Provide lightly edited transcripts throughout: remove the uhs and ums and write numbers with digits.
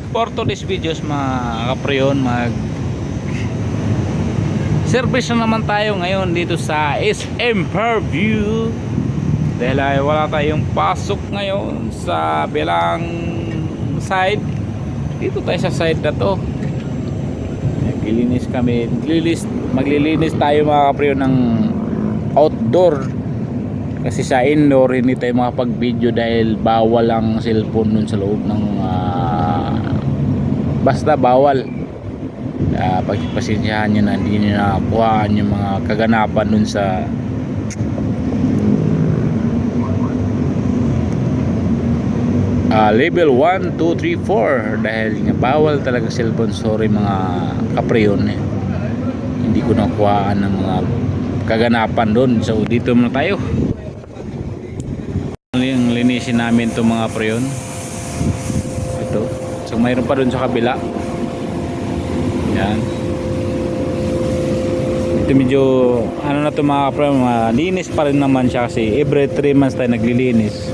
For today's videos mga kapreyon, mag service na naman tayo ngayon dito sa SM Fairview dahil ay wala tayong pasok ngayon sa bilang side. Dito tayo sa side na to, maglilinis kami, maglilinis tayo mga kapreyon ng outdoor kasi sa indoor hindi tayo makapag video dahil bawal ang cellphone dun sa loob ng basta bawal. Pagpasensyahan nyo na hindi nyo nakakuhaan yung mga kaganapan dun sa level 1, 2, 3, 4 dahil nga bawal talaga cellphone. Sorry mga kapreyon, hindi ko nakuhaan ng mga kaganapan dun. So dito muna tayo, yung linisin namin to mga preyon. Ito, so mayroon pa dun sa kabila. Yan, ito medyo ano na to mga preyon, malinis pa rin naman siya kasi every 3 months tayo naglilinis.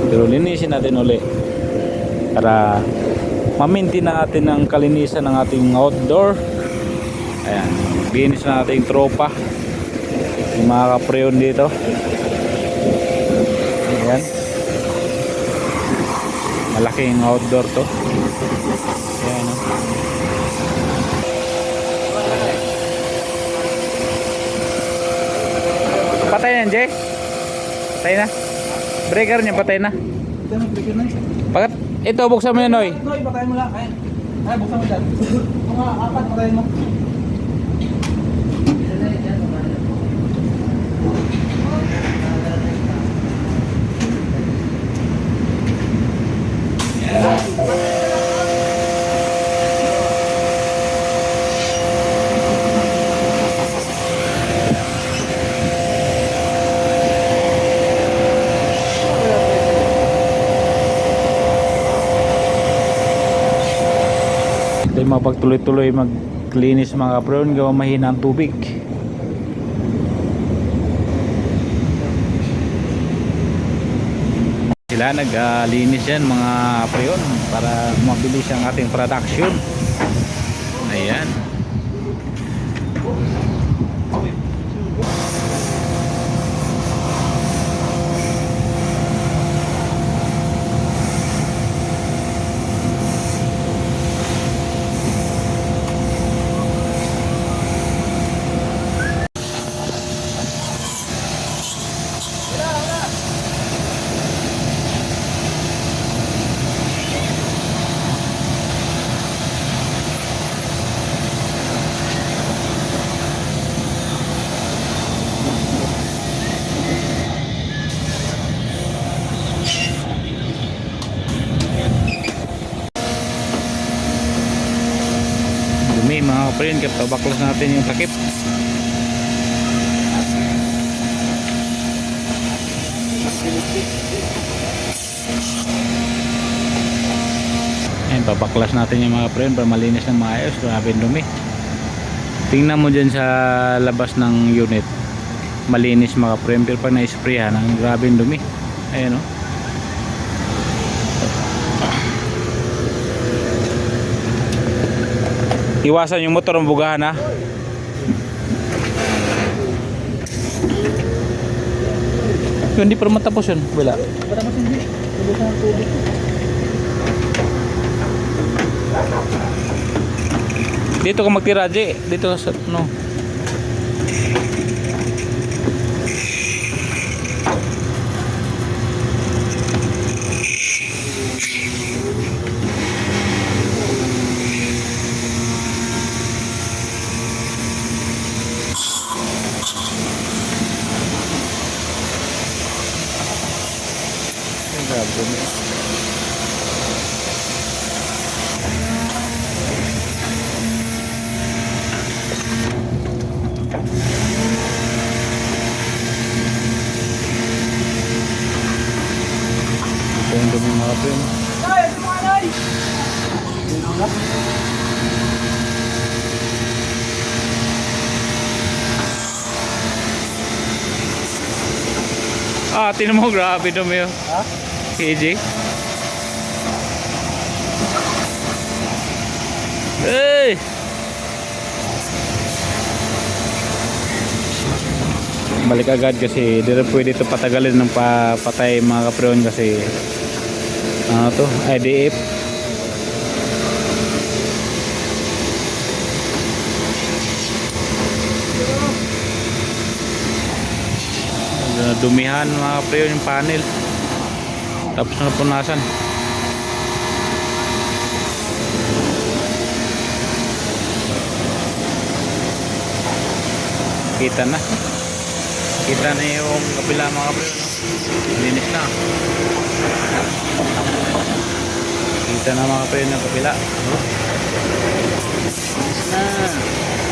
Pero linisin natin uli para ma-maintain natin ang kalinisan ng ating outdoor. Ayan, linis na natin yung tropa, yung mga kapreyon dito. Ayan, malaking outdoor to. Ayan, patay na Jay, patay na breaker niya, patay na. Bakit? Ito buksan mo yan Noy. Noy, patay mo lang. Ay, buksan mo dyan. Mga apat, patay mo. Ito yung mapagtuloy-tuloy maglinis mga kapreyon, gawa mahina ang tubig. Sila naglinis yan mga kapreyon para mabilis ang ating production. Ayan, dumi mga kapreyon, kaya baklas natin yung takip. Ayan, babaklas natin yung mga kapreyon para malinis ng maayos. Grabe dumi. Tingnan mo dyan sa labas ng unit, malinis mga kapreyon, pero pag na-sprayan ang grabe dumi. Ayan o. Iwasan yung motor ng bugahan ha. Yun, hindi pa matapos yun. Wala. Matapos hindi. Lubusan ang tubig. Dito ka magtira, J. Dito sa no. Ito yung dumi mga kapreyon. Noy, ito mga Noy! Ah, tinan mo, grabe dumi yun. Ha? KJ. balik agad kasi di rin pwede ito patagalin ng patay mga kapreon kasi ano to, IDF. Dumihan mga kapreon yung panel, tapos na punasan. Kita na yung kabila mga kapreon, linis na. Kita na mga kapreon yung kabila, linis na.